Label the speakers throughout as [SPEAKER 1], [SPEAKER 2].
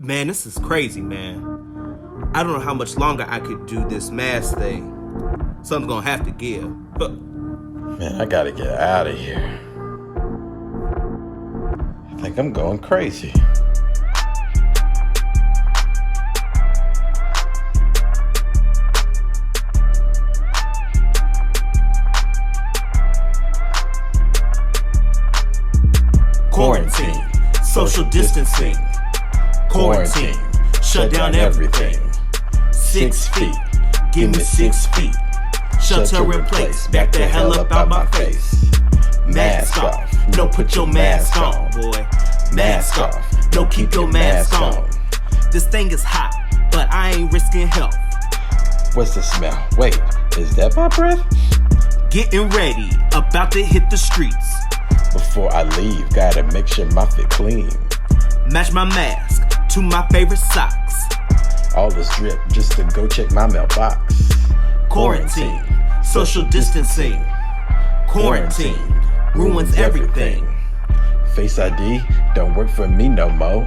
[SPEAKER 1] Man, this is crazy, man. I don't know how much longer I could do this mask thing. Something's gonna have to give.
[SPEAKER 2] Man, I gotta get out of here. I think I'm going crazy.
[SPEAKER 1] Quarantine, social distancing. Quarantine, shut down everything. 6 feet, give me 6 feet. Shelter in place, back the hell up out my face. Mask off, no put your mask on, boy. Mask off, no keep your mask on. This thing is hot, but I ain't risking health.
[SPEAKER 2] What's the smell? Wait, is that my breath?
[SPEAKER 1] Getting ready, about to hit the streets.
[SPEAKER 2] Before I leave, gotta make sure my fit clean.
[SPEAKER 1] Match my mask to my favorite socks.
[SPEAKER 2] All this drip just to go check my mailbox.
[SPEAKER 1] Quarantine, social distancing. Quarantine ruins everything.
[SPEAKER 2] Face ID don't work for me no more.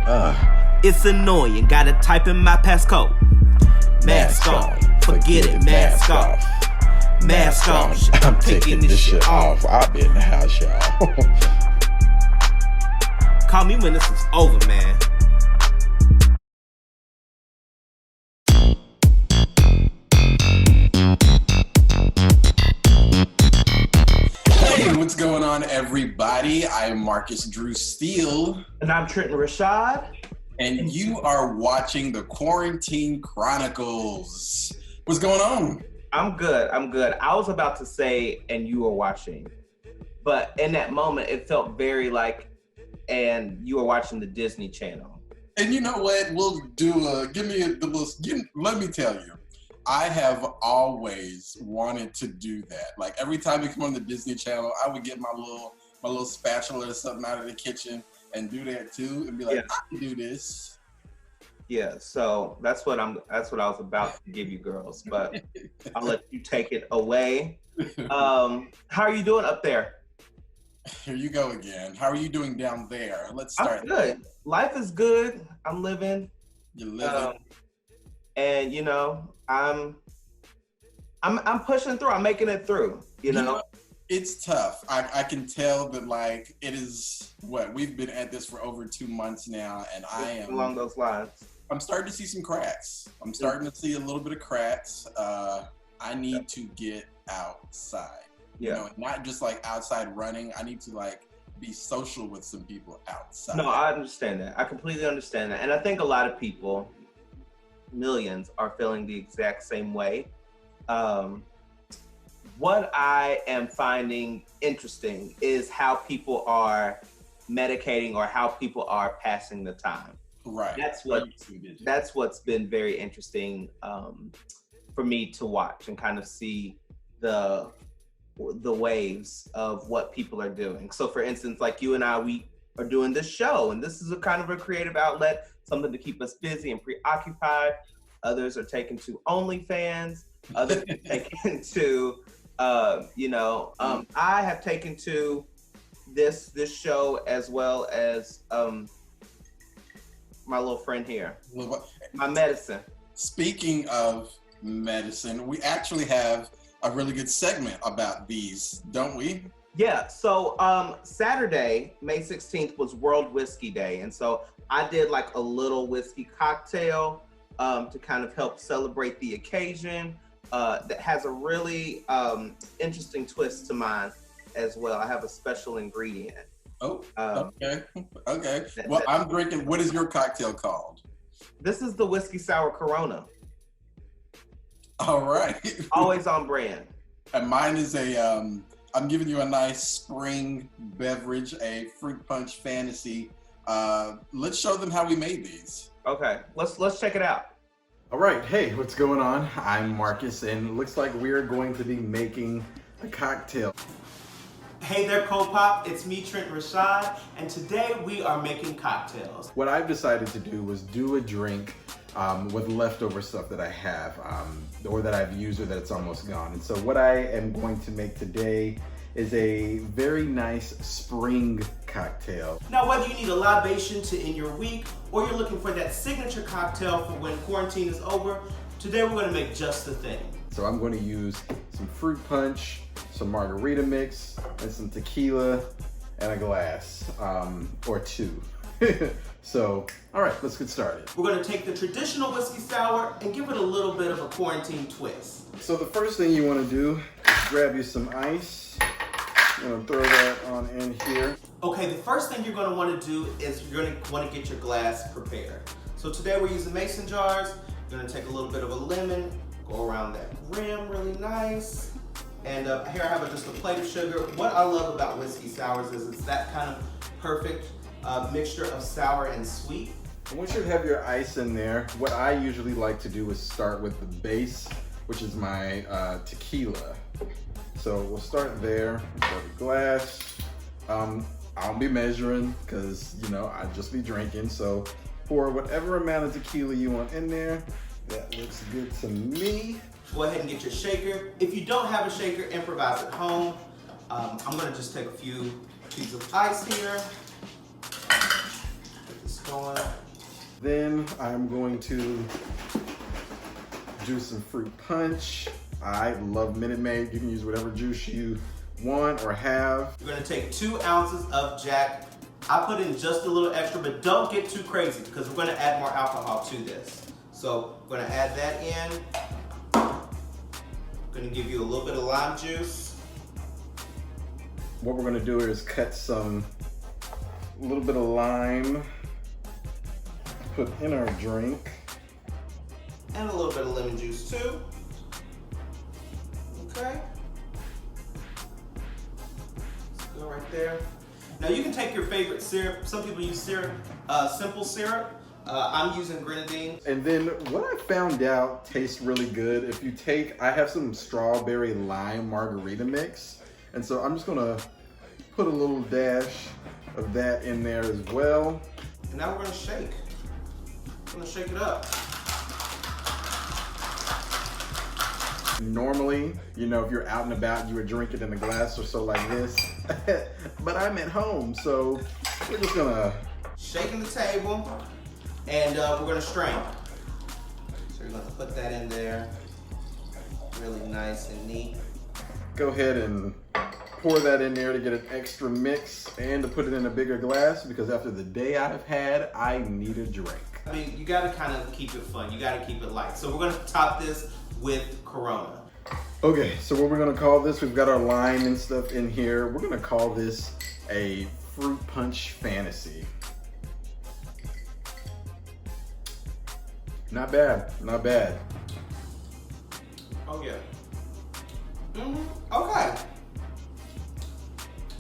[SPEAKER 1] It's annoying, gotta type in my passcode. Mask on, forget it, mask off. Mask on,
[SPEAKER 2] I'm taking this shit off. I'll be in the house, y'all.
[SPEAKER 1] Call me when this is over, man.
[SPEAKER 3] Hey, what's going on, everybody? I'm Marcus Drew Steele.
[SPEAKER 1] And I'm Trenton Rashad.
[SPEAKER 3] And you are watching the Quarantine Chronicles. What's going on?
[SPEAKER 1] I'm good. I was about to say, and you were watching. But in that moment, it felt very like, and you were watching the Disney Channel.
[SPEAKER 3] And you know what? We'll do let me tell you, I have always wanted to do that. Like every time we come on the Disney Channel, I would get my little spatula or something out of the kitchen and do that too, and be like, I can do this.
[SPEAKER 1] Yeah, so that's what I was about to give you girls, but I'll let you take it away. How are you doing up there?
[SPEAKER 3] Here you go again. How are you doing down there? Let's start.
[SPEAKER 1] I'm good. Life is good. I'm living.
[SPEAKER 3] You're living.
[SPEAKER 1] And you know, I'm pushing through. I'm making it through. You know?
[SPEAKER 3] It's tough. I can tell that, like, it is we've been at this for over 2 months now, and I am
[SPEAKER 1] along those lines.
[SPEAKER 3] I'm starting to see some cracks. I'm starting to see a little bit of cracks. I need to get outside.
[SPEAKER 1] Yeah.
[SPEAKER 3] You know, not just like outside running. I need to like be social with some people outside.
[SPEAKER 1] No, I understand that. I completely understand that. And I think a lot of people, millions, are feeling the exact same way. What I am finding interesting is how people are medicating or how people are passing the time.
[SPEAKER 3] Right.
[SPEAKER 1] That's what's been very interesting for me to watch and kind of see the waves of what people are doing. So for instance, like you and I, we are doing this show, and this is a kind of a creative outlet, something to keep us busy and preoccupied. Others are taken to OnlyFans. Others are taken to, I have taken to this show as well as my little friend here, my medicine.
[SPEAKER 3] Speaking of medicine, we actually have a really good segment about these, don't we?
[SPEAKER 1] Yeah, so Saturday, May 16th was World Whisky Day. And so I did like a little whiskey cocktail to kind of help celebrate the occasion that has a really interesting twist to mine as well. I have a special ingredient.
[SPEAKER 3] Oh, okay. Well, I'm drinking, what is your cocktail called?
[SPEAKER 1] This is the Whiskey Sour Corona.
[SPEAKER 3] All right.
[SPEAKER 1] Always on brand.
[SPEAKER 3] And mine is I'm giving you a nice spring beverage, a fruit punch fantasy. Let's show them how we made these.
[SPEAKER 1] Okay, let's check it out.
[SPEAKER 2] All right, hey, what's going on? I'm Marcus, and it looks like we're going to be making a cocktail.
[SPEAKER 1] Hey there, ColdPOP. It's me, Trenton Rashad, and today we are making cocktails.
[SPEAKER 2] What I've decided to do was do a drink with leftover stuff that I have, or that I've used or that's almost gone. And so what I am going to make today is a very nice spring cocktail.
[SPEAKER 1] Now, whether you need a libation to end your week or you're looking for that signature cocktail for when quarantine is over, today we're gonna make just the thing.
[SPEAKER 2] So I'm going to use some fruit punch, some margarita mix, and some tequila, and a glass, or two. So, all right, let's get started.
[SPEAKER 1] We're gonna take the traditional whiskey sour and give it a little bit of a quarantine twist.
[SPEAKER 2] So the first thing you want to do is grab you some ice. I'm gonna throw that on in here.
[SPEAKER 1] Okay, the first thing you're gonna wanna do is you're gonna wanna get your glass prepared. So today we're using mason jars. You're gonna take a little bit of a lemon, go around that rim really nice. And here I have just a plate of sugar. What I love about whiskey sours is it's that kind of perfect mixture of sour and sweet.
[SPEAKER 2] And once you have your ice in there, what I usually like to do is start with the base, which is my tequila. So we'll start there, pour the glass. I'll be measuring because, you know, I'd just be drinking. So pour whatever amount of tequila you want in there. That looks good to me.
[SPEAKER 1] Go ahead and get your shaker. If you don't have a shaker, improvise at home. I'm gonna just take a few cubes of ice here. Get this going.
[SPEAKER 2] Then I'm going to do some fruit punch. I love Minute Maid. You can use whatever juice you want or have.
[SPEAKER 1] You're gonna take 2 ounces of Jack. I put in just a little extra, but don't get too crazy because we're gonna add more alcohol to this. So we're gonna add that in. Gonna give you a little bit of lime juice.
[SPEAKER 2] What we're gonna do is cut a little bit of lime, put in our drink.
[SPEAKER 1] And a little bit of lemon juice too. Okay. Let's go right there. Now you can take your favorite syrup. Some people use syrup, simple syrup. I'm using grenadine.
[SPEAKER 2] And then what I found out tastes really good, if you I have some strawberry lime margarita mix. And so I'm just gonna put a little dash of that in there as well.
[SPEAKER 1] And now we're gonna shake. We're gonna shake it up.
[SPEAKER 2] Normally, you know, if you're out and about, you would drink it in a glass or so like this. But I'm at home, so we're just gonna
[SPEAKER 1] Shaking the table, and we're gonna strain. So you're gonna put that in there, really nice and neat.
[SPEAKER 2] go ahead and pour that in there to get an extra mix and to put it in a bigger glass because after the day I've had, I need a drink.
[SPEAKER 1] I mean, you gotta kind of keep it fun. You gotta keep it light. So we're gonna top this with Corona.
[SPEAKER 2] Okay, so what we're gonna call this, we've got our lime and stuff in here. We're gonna call this a fruit punch fantasy. Not bad, not bad.
[SPEAKER 1] Oh yeah. Okay.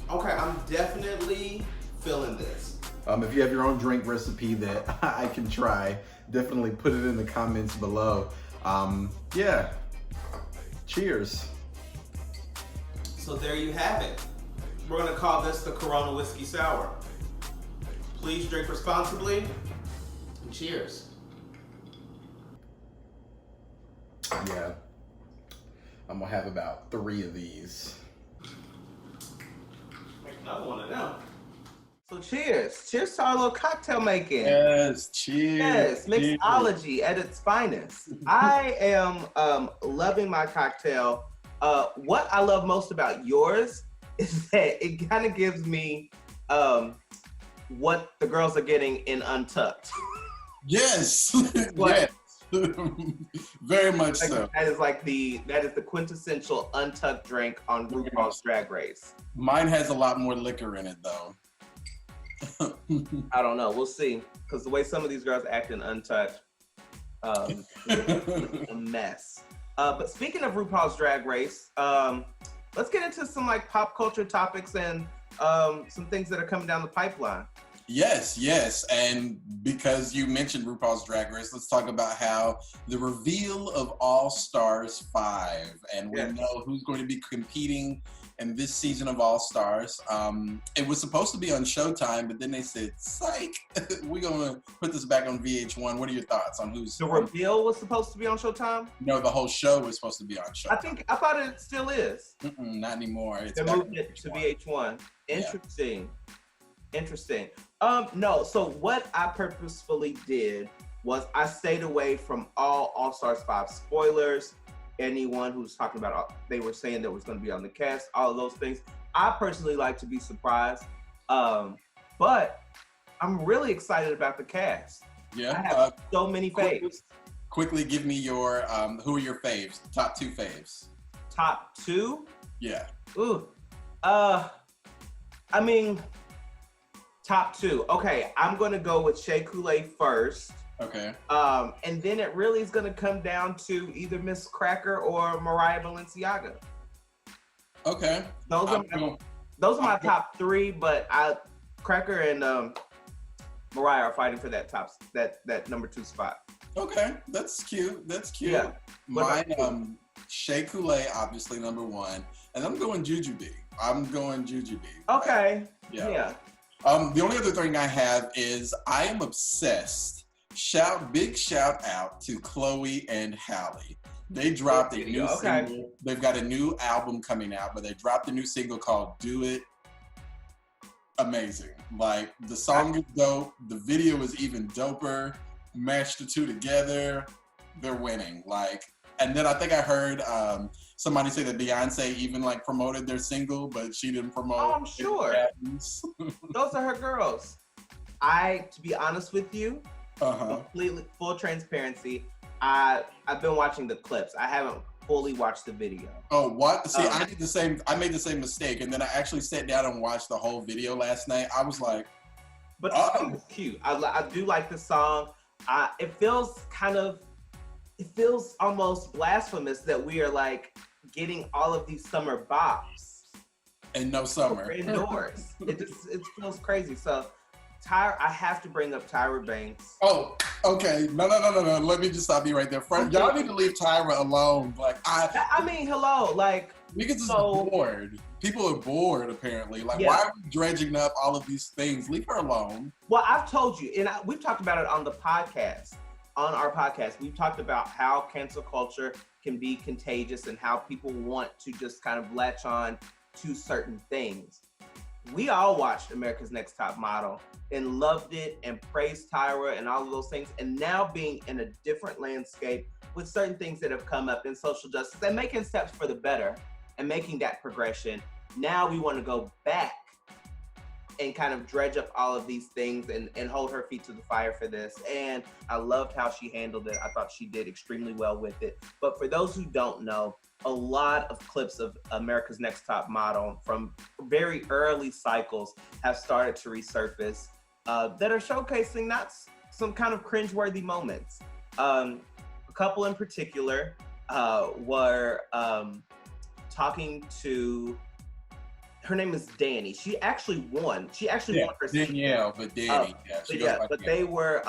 [SPEAKER 1] Okay, I'm definitely feeling this.
[SPEAKER 2] If you have your own drink recipe that I can try, definitely put it in the comments below. Yeah, cheers.
[SPEAKER 1] So there you have it. We're gonna call this the Corona Whiskey Sour. Please drink responsibly, and cheers.
[SPEAKER 2] Yeah, I'm gonna have about 3 of these.
[SPEAKER 1] Make another one of them. So cheers. Cheers to our little cocktail making.
[SPEAKER 3] Yes, cheers.
[SPEAKER 1] Yes, mixology at its finest. I am loving my cocktail. What I love most about yours is that it kind of gives me what the girls are getting in Untucked.
[SPEAKER 3] Yes.
[SPEAKER 1] What?
[SPEAKER 3] Yes. Very much so.
[SPEAKER 1] That is the quintessential Untucked drink on RuPaul's Drag Race.
[SPEAKER 3] Mine has a lot more liquor in it though.
[SPEAKER 1] I don't know. We'll see. Because the way some of these girls act in Untucked, a mess. But speaking of RuPaul's Drag Race, let's get into some like pop culture topics and some things that are coming down the pipeline.
[SPEAKER 3] Yes. And because you mentioned RuPaul's Drag Race, let's talk about how the reveal of All Stars 5, and we know who's going to be competing in this season of All Stars. It was supposed to be on Showtime, but then they said, psych, we're going to put this back on VH1. What are your thoughts on who's...
[SPEAKER 1] The reveal was supposed to be on Showtime?
[SPEAKER 3] No, the whole show was supposed to be on Showtime.
[SPEAKER 1] I thought it still is.
[SPEAKER 3] Not anymore. It's
[SPEAKER 1] They're
[SPEAKER 3] back
[SPEAKER 1] moving
[SPEAKER 3] on
[SPEAKER 1] it to VH1. Interesting. Interesting. No. So what I purposefully did was I stayed away from all Stars 5 spoilers. Anyone who's talking about, they were saying that was going to be on the cast, all of those things. I personally like to be surprised, but I'm really excited about the cast.
[SPEAKER 3] Yeah.
[SPEAKER 1] I have so many faves.
[SPEAKER 3] Quickly give me your, who are your faves? Top 2 faves.
[SPEAKER 1] Top 2?
[SPEAKER 3] Yeah.
[SPEAKER 1] Ooh. I mean, top 2. Okay, I'm gonna go with Shea Coulee first.
[SPEAKER 3] Okay.
[SPEAKER 1] And then it really is gonna come down to either Miss Cracker or Mariah Balenciaga.
[SPEAKER 3] Okay.
[SPEAKER 1] Those are my top 3, but Cracker and Mariah are fighting for that number 2 spot.
[SPEAKER 3] Okay, that's cute. That's cute.
[SPEAKER 1] Yeah.
[SPEAKER 3] Mine, Shea Coulee, obviously number 1, and I'm going Jujubee.
[SPEAKER 1] Okay.
[SPEAKER 3] Yeah. The only other thing I have is I am obsessed. Big shout out to Chloe and Halle. They dropped a new single. They've got a new album coming out, but they dropped a new single called Do It. Amazing. Like, the song is dope. The video is even doper. Match the two together. They're winning. Like, and then I think I heard somebody say that Beyonce even like promoted their single, but she didn't promote.
[SPEAKER 1] Oh, I'm sure. Those are her girls. To be honest with you, completely full transparency, I've been watching the clips. I haven't fully watched the video.
[SPEAKER 3] Oh, what? See, I did the same. I made the same mistake, and then I actually sat down and watched the whole video last night. I was like,
[SPEAKER 1] but the song is cute. I do like the song. It feels almost blasphemous that we are like getting all of these summer bops
[SPEAKER 3] and no summer
[SPEAKER 1] indoors. it feels crazy. So I have to bring up Tyra Banks.
[SPEAKER 3] Oh, okay. No. Let me just stop you right there. Y'all need to leave Tyra alone. Like
[SPEAKER 1] I mean, hello. Like,
[SPEAKER 3] niggas are bored. People are bored, apparently. Like, why are we dredging up all of these things? Leave her alone.
[SPEAKER 1] Well, I've told you, and we've talked about it on the podcast. On our podcast, we've talked about how cancel culture can be contagious and how people want to just kind of latch on to certain things. We all watched America's Next Top Model and loved it and praised Tyra and all of those things. And now being in a different landscape with certain things that have come up in social justice and making steps for the better and making that progression, now we want to go back and kind of dredge up all of these things and hold her feet to the fire for this. And I loved how she handled it. I thought she did extremely well with it. But for those who don't know, a lot of clips of America's Next Top Model from very early cycles have started to resurface that are showcasing not some kind of cringeworthy moments. A couple in particular were talking to, her name is Danny. She actually won. She actually won her seat.
[SPEAKER 3] Danielle, but Danny.
[SPEAKER 1] But they were,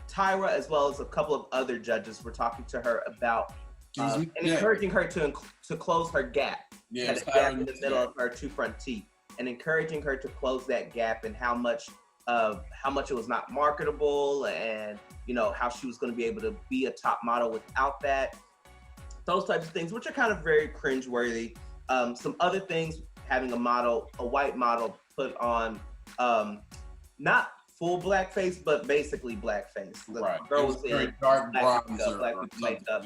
[SPEAKER 1] Tyra as well as a couple of other judges were talking to her about and encouraging her to close her gap.
[SPEAKER 3] Yeah,
[SPEAKER 1] had a gap in the middle of her 2 front teeth, and encouraging her to close that gap and how much it was not marketable, and how she was going to be able to be a top model without that. Those types of things, which are kind of very cringeworthy. Some other things, having a white model put on not full blackface, but basically blackface. The girl was in
[SPEAKER 3] dark
[SPEAKER 1] black
[SPEAKER 3] bronzer
[SPEAKER 1] makeup.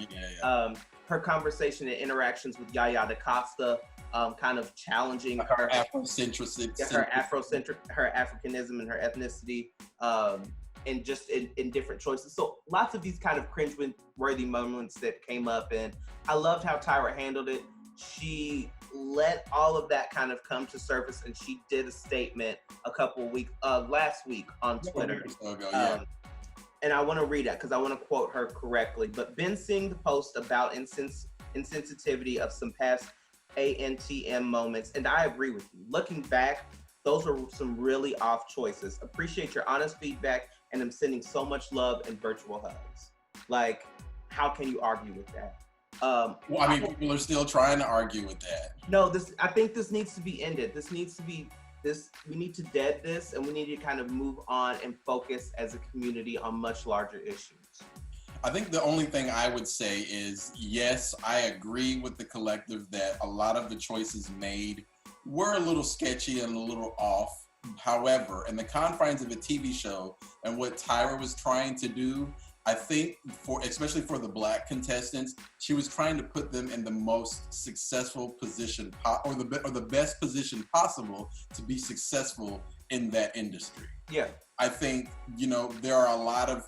[SPEAKER 1] Her conversation and interactions with Yaya DaCosta, kind of challenging her
[SPEAKER 3] Afrocentricity,
[SPEAKER 1] her Africanism and her ethnicity, and just in different choices. So lots of these kind of cringe-worthy moments that came up, and I loved how Tyra handled it. She let all of that kind of come to surface, and she did a statement last week on Twitter. And I want to read that because I want to quote her correctly. But been seeing the post about insensitivity of some past ANTM moments, and I agree with you. Looking back, those are some really off choices. Appreciate your honest feedback, and I'm sending so much love and virtual hugs. Like, how can you argue with that?
[SPEAKER 3] People are still trying to argue with that.
[SPEAKER 1] No, I think this needs to be ended. We need to dead this, and we need to kind of move on and focus as a community on much larger issues.
[SPEAKER 3] I think the only thing I would say is, yes, I agree with the collective that a lot of the choices made were a little sketchy and a little off. However, in the confines of a TV show and what Tyra was trying to do, I think especially for the Black contestants, she was trying to put them in the most successful position or the best position possible to be successful in that industry.
[SPEAKER 1] Yeah.
[SPEAKER 3] I think, there are a lot of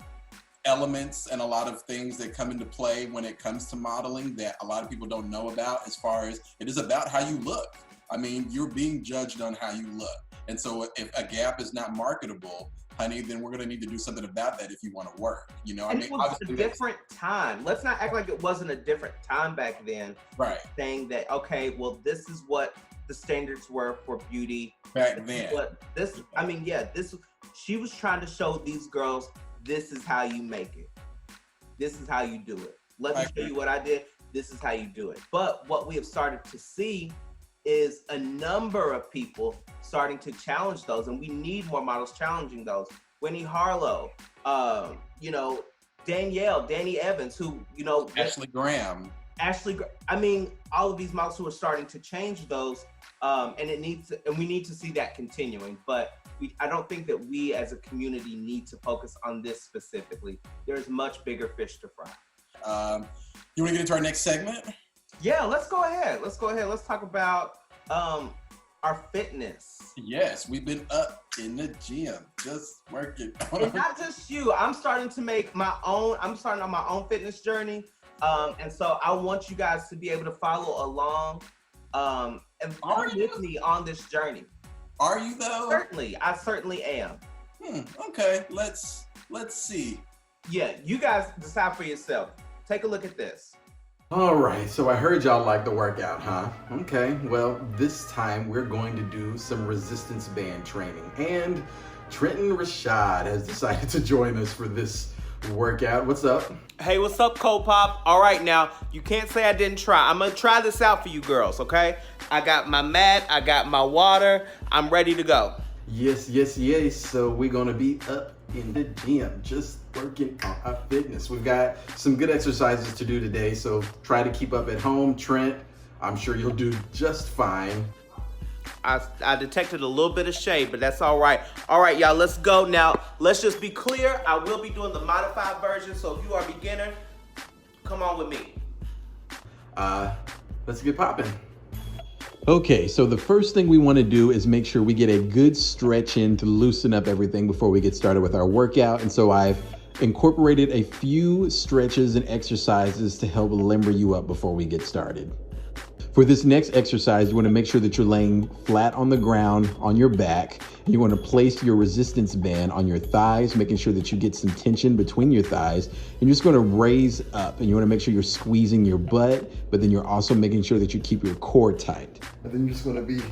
[SPEAKER 3] elements and a lot of things that come into play when it comes to modeling that a lot of people don't know about, as far as it is about how you look. I mean, you're being judged on how you look. And so if a gap is not marketable, honey, then we're going to need to do something about that if you want to work.
[SPEAKER 1] And it was a different time. Let's not act like it wasn't a different time back then.
[SPEAKER 3] Right.
[SPEAKER 1] Saying that, okay, well, this is what the standards were for beauty.
[SPEAKER 3] Back then.
[SPEAKER 1] She was trying to show these girls, this is how you make it. This is how you do it. Let me show you what I did. This is how you do it. But what we have started to see is a number of people starting to challenge those, and we need more models challenging those. Winnie Harlow, Danny Evans, who,
[SPEAKER 3] Ashley Graham.
[SPEAKER 1] All of these models who are starting to change those, and we need to see that continuing. But I don't think that we as a community need to focus on this specifically. There's much bigger fish to fry.
[SPEAKER 3] You want to get into our next segment?
[SPEAKER 1] Yeah, let's go ahead. Let's talk about our fitness.
[SPEAKER 3] Yes, we've been up in the gym, just working.
[SPEAKER 1] And not just you. I'm starting on my own fitness journey. And so I want you guys to be able to follow along and follow with me on this journey.
[SPEAKER 3] Are you though?
[SPEAKER 1] I certainly am.
[SPEAKER 3] Okay, let's see.
[SPEAKER 1] Yeah, you guys decide for yourself. Take a look at this.
[SPEAKER 2] All right, so I heard y'all like the workout, huh? Okay, well, this time we're going to do some resistance band training. And Trenton Rashad has decided to join us for this workout. What's up?
[SPEAKER 4] Hey, what's up, ColdPOP? All right, now, you can't say I didn't try. I'm going to try this out for you girls, okay? I got my mat, I got my water, I'm ready to go.
[SPEAKER 2] Yes. So we're going to be up in the gym, just working on our fitness. We've got some good exercises to do today, so try to keep up at home. Trent, I'm sure you'll do just fine.
[SPEAKER 4] I detected a little bit of shade, but that's all right. All right, y'all, let's go. Now, let's just be clear. I will be doing the modified version, so if you are a beginner, come on with me.
[SPEAKER 2] Let's get popping.
[SPEAKER 5] Okay, so the first thing we want to do is make sure we get a good stretch in to loosen up everything before we get started with our workout. And so I've incorporated a few stretches and exercises to help limber you up before we get started. For this next exercise, you want to make sure that you're laying flat on the ground on your back. And you want to place your resistance band on your thighs, making sure that you get some tension between your thighs. And you're just going to raise up, and you want to make sure you're squeezing your butt, but then you're also making sure that you keep your core tight.
[SPEAKER 2] And then you're just going to be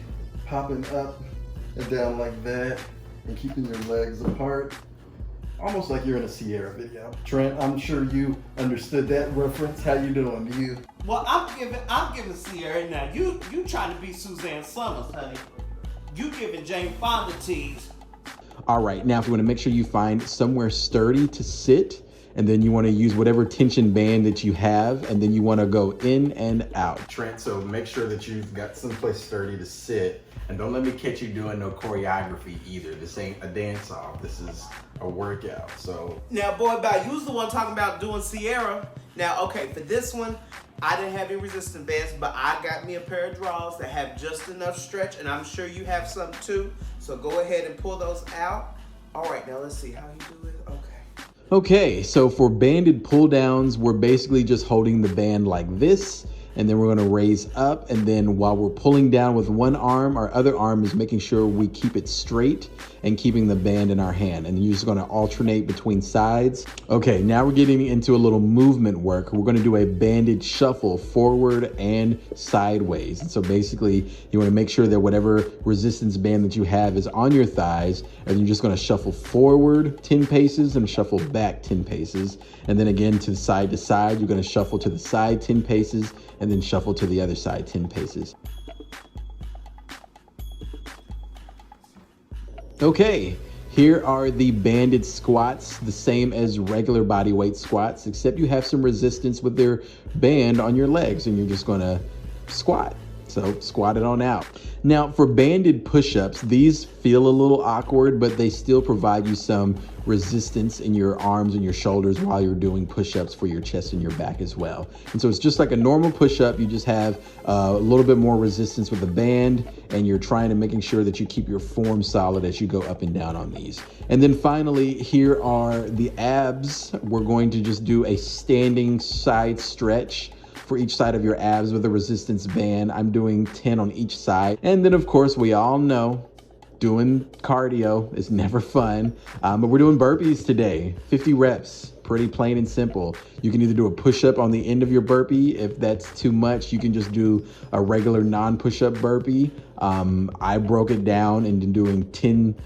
[SPEAKER 2] popping up and down like that and keeping your legs apart. Almost like you're in a Sierra video. Trent, I'm sure you understood that reference. How you doing? Do you?
[SPEAKER 4] Well, I'm giving Sierra now. You trying to be Suzanne Summers, honey. You giving Jane Fonda tease.
[SPEAKER 5] All right, now if you want to make sure you find somewhere sturdy to sit, and then you want to use whatever tension band that you have, and then you want to go in and out.
[SPEAKER 2] Trent, so make sure that you've got someplace sturdy to sit, and don't let me catch you doing no choreography either. This ain't a dance off. This is a workout. So
[SPEAKER 4] now, boy, you was the one talking about doing Sierra. Now, okay, for this one, I didn't have any resistance bands, but I got me a pair of drawers that have just enough stretch, and I'm sure you have some too. So go ahead and pull those out. All right, now let's see how you do it.
[SPEAKER 5] Okay, so for banded pull downs, we're basically just holding the band like this, and then we're going to raise up, and then while we're pulling down with one arm, our other arm is making sure we keep it straight and keeping the band in our hand, and you're just going to alternate between sides. Okay, now we're getting into a little movement work. We're going to do a banded shuffle forward and sideways, and so basically you want to make sure that whatever resistance band that you have is on your thighs, and you're just going to shuffle forward 10 paces and shuffle back 10 paces, and then again to side, you're going to shuffle to the side 10 paces, and then shuffle to the other side 10 paces. Okay, here are the banded squats, the same as regular body weight squats, except you have some resistance with their band on your legs, and you're just gonna squat. So squat it on out. Now for banded push-ups, these feel a little awkward, but they still provide you some resistance in your arms and your shoulders while you're doing push-ups for your chest and your back as well. And so it's just like a normal push-up. You just have a little bit more resistance with the band, and you're trying to making sure that you keep your form solid as you go up and down on these. And then finally, here are the abs. We're going to just do a standing side stretch for each side of your abs with a resistance band. I'm doing 10 on each side. And then of course, we all know doing cardio is never fun, but we're doing burpees today, 50 reps, pretty plain and simple. You can either do a push-up on the end of your burpee. If that's too much, you can just do a regular non-push-up burpee. I broke it down into doing 10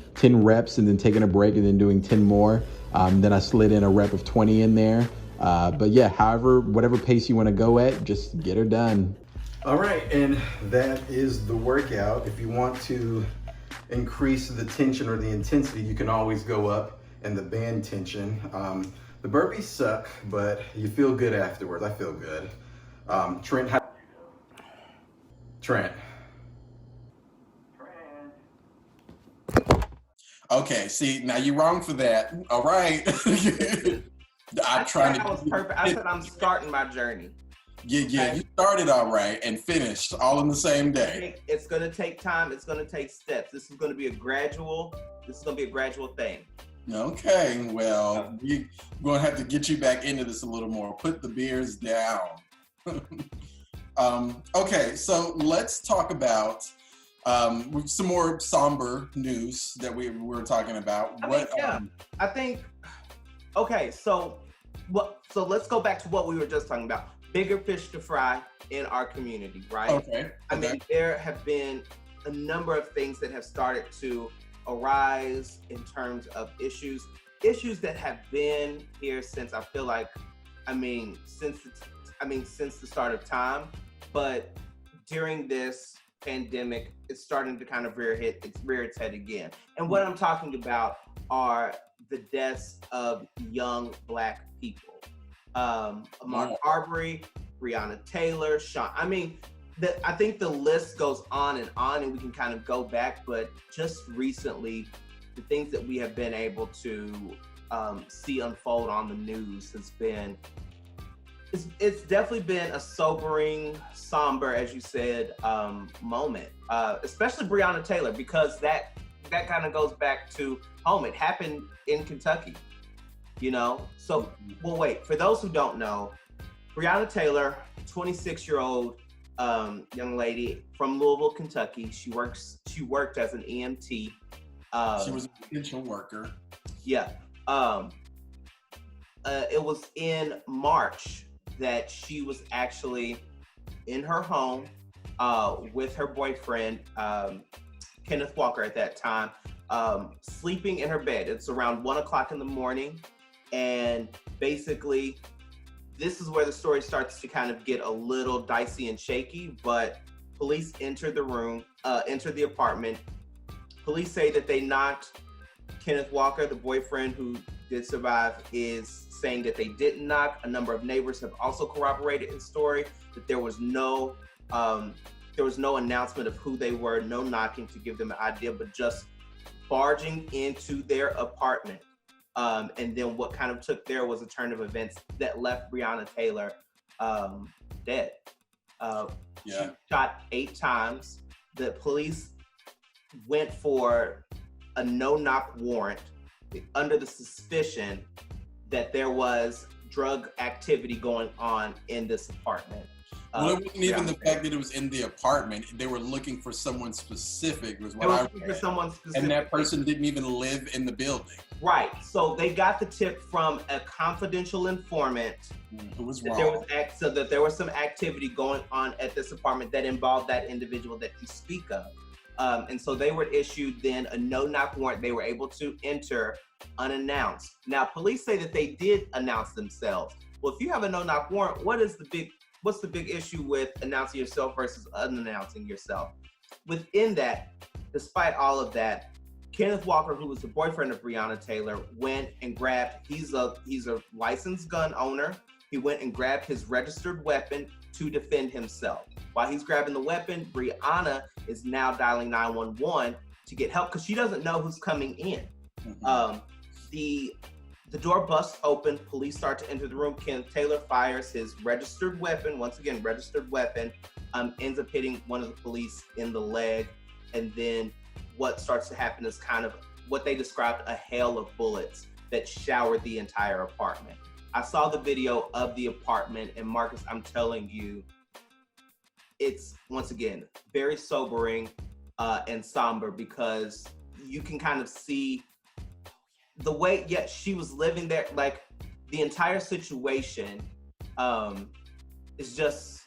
[SPEAKER 5] reps and then taking a break and then doing 10 more. Then I slid in a rep of 20 in there. But yeah, whatever pace you want to go at, just get her done.
[SPEAKER 2] All right, and that is the workout. If you want to increase the tension or the intensity, you can always go up in the band tension. The burpees suck, but you feel good afterwards. I feel good. Trent.
[SPEAKER 3] Okay, see, now you're wrong for that. All right.
[SPEAKER 4] I was perfect. I said I'm starting my journey.
[SPEAKER 3] Yeah, you started all right and finished all in the same day.
[SPEAKER 4] It's gonna take time. It's gonna take steps. This is gonna be a gradual thing.
[SPEAKER 3] Okay, well, we're gonna have to get you back into this a little more. Put the beers down. Okay, so let's talk about some more somber news that we were talking about.
[SPEAKER 4] Okay, so let's go back to what we were just talking about. Bigger fish to fry in our community, right?
[SPEAKER 3] Okay.
[SPEAKER 4] I mean, there have been a number of things that have started to arise in terms of issues that have been here since since the start of time, but during this pandemic, it's starting to kind of rear its head again. And what I'm talking about are the deaths of young Black people. Mark Arbery, Breonna Taylor, Sean. I mean, I think the list goes on, and we can kind of go back, but just recently, the things that we have been able to see unfold on the news has been, it's definitely been a sobering, somber, as you said, moment, especially Breonna Taylor, because that kind of goes back to home. It happened in Kentucky, you know? So, well, wait, for those who don't know, Breonna Taylor, 26-year-old young lady from Louisville, Kentucky. She worked as an EMT.
[SPEAKER 3] She was an essential worker.
[SPEAKER 4] Yeah. It was in March that she was actually in her home with her boyfriend, Kenneth Walker at that time, sleeping in her bed. It's around 1:00 in the morning. And basically, this is where the story starts to kind of get a little dicey and shaky, but police entered the apartment. Police say that they knocked. Kenneth Walker, the boyfriend who did survive, is saying that they didn't knock. A number of neighbors have also corroborated his story, that there was no announcement of who they were, no knocking to give them an idea, but just barging into their apartment. And then what kind of took there was a turn of events that left Breonna Taylor dead. She shot 8 times. The police went for a no-knock warrant under the suspicion that there was drug activity going on in this apartment.
[SPEAKER 3] Well, it wasn't even the fact that it was in the apartment. They were looking for someone specific, was what I read. And that person didn't even live in the building.
[SPEAKER 4] Right. So they got the tip from a confidential informant
[SPEAKER 3] who was
[SPEAKER 4] that
[SPEAKER 3] wrong.
[SPEAKER 4] that there was some activity going on at this apartment that involved that individual that you speak of. And so they were issued then a no-knock warrant. They were able to enter unannounced. Now, police say that they did announce themselves. Well, if you have a no-knock warrant, what's the big issue with announcing yourself versus unannouncing yourself? Within that, despite all of that, Kenneth Walker, who was the boyfriend of Breonna Taylor, went and grabbed, he's a licensed gun owner. he went and grabbed his registered weapon to defend himself. While he's grabbing the weapon, Brianna is now dialing 911 to get help because she doesn't know who's coming in. The door busts open. Police start to enter the room. Ken Taylor fires his registered weapon. Once again, registered weapon. Ends up hitting one of the police in the leg. And then what starts to happen is kind of what they described a hail of bullets that showered the entire apartment. I saw the video of the apartment, and Marcus, I'm telling you, it's, once again, very sobering and somber because you can kind of see the way, she was living there. Like, the entire situation is just,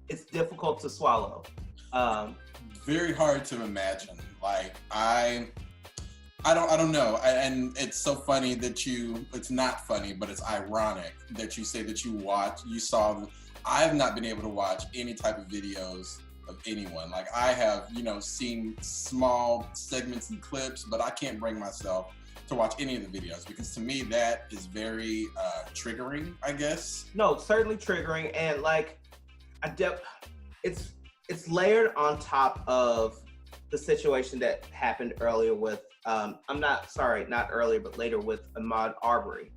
[SPEAKER 4] it's difficult to swallow.
[SPEAKER 3] Very hard to imagine. Like, I don't know. And it's so funny that it's not funny, but it's ironic that you say that you saw, I have not been able to watch any type of videos of anyone. Like, I have, seen small segments and clips, but I can't bring myself to watch any of the videos because to me that is very triggering, I guess. No,
[SPEAKER 4] certainly triggering, and like it's layered on top of the situation that happened earlier with not earlier but later with Ahmaud Arbery.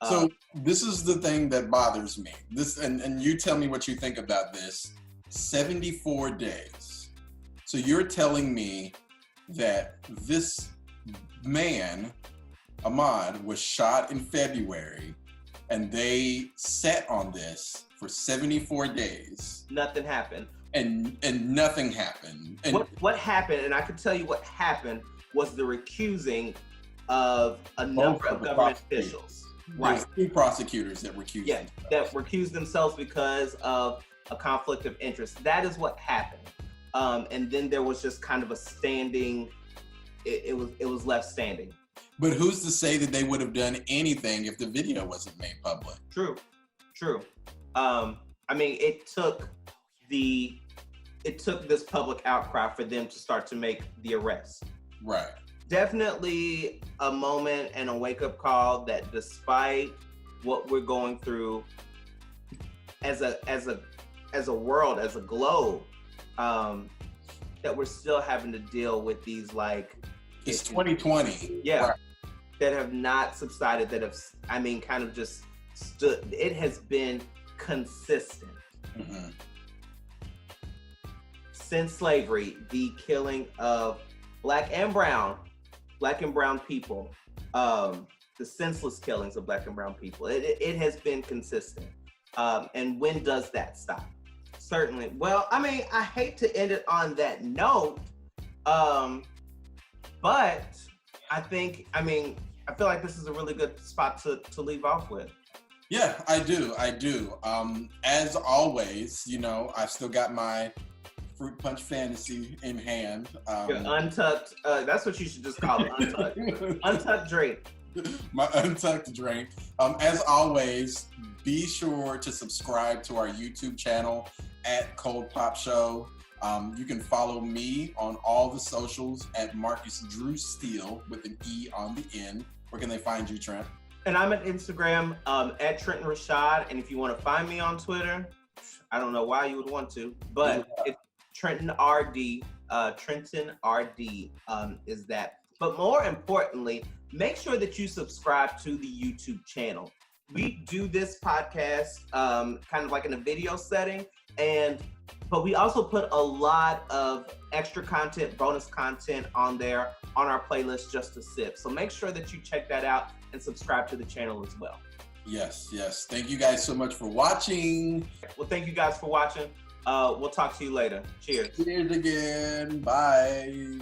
[SPEAKER 3] So this is the thing that bothers me. This and you tell me what you think about this. 74 days. So you're telling me that this man, Ahmaud, was shot in February and they sat on this for 74 days.
[SPEAKER 4] Nothing happened.
[SPEAKER 3] And nothing happened. And
[SPEAKER 4] what happened, and I can tell you what happened, was the recusing of a number of government officials.
[SPEAKER 3] Right. There's 2 prosecutors that recused themselves.
[SPEAKER 4] That recused themselves because of a conflict of interest. That is what happened. And then there was just kind of a standing, it was left standing.
[SPEAKER 3] But who's to say that they would have done anything if the video wasn't made public?
[SPEAKER 4] True. I mean, it took this public outcry for them to start to make the arrest.
[SPEAKER 3] Right.
[SPEAKER 4] Definitely a moment and a wake-up call that despite what we're going through as a world, as a globe, that we're still having to deal with these, like,
[SPEAKER 3] it's 2020.
[SPEAKER 4] Yeah. Right. That have not subsided, that have, kind of just stood. It has been consistent.
[SPEAKER 3] Mm-hmm.
[SPEAKER 4] Since slavery, the killing of black and brown people, the senseless killings of black and brown people, it has been consistent. And when does that stop? Certainly. Well, I hate to end it on that note, but I feel like this is a really good spot to leave off with.
[SPEAKER 3] Yeah, I do. As always, I've still got my fruit punch fantasy in hand.
[SPEAKER 4] Your untucked, that's what you should just call it, untucked. Untucked drink.
[SPEAKER 3] My untucked drink. As always, be sure to subscribe to our YouTube channel at ColdPOP Show. You can follow me on all the socials at Marcus Drew Steele with an E on the end. Where can they find you, Trent?
[SPEAKER 4] And I'm at Instagram at Trenton Rashad. And if you want to find me on Twitter, I don't know why you would want to, but it's Trenton RD. Trenton RD is that. But more importantly, make sure that you subscribe to the YouTube channel. We do this podcast kind of like in a video setting, but we also put a lot of extra content, bonus content on there on our playlist, Just a Sip. So make sure that you check that out and subscribe to the channel as well.
[SPEAKER 3] Yes. Thank you guys so much for watching.
[SPEAKER 4] Well, thank you guys for watching. We'll talk to you later. Cheers.
[SPEAKER 3] Cheers again. Bye.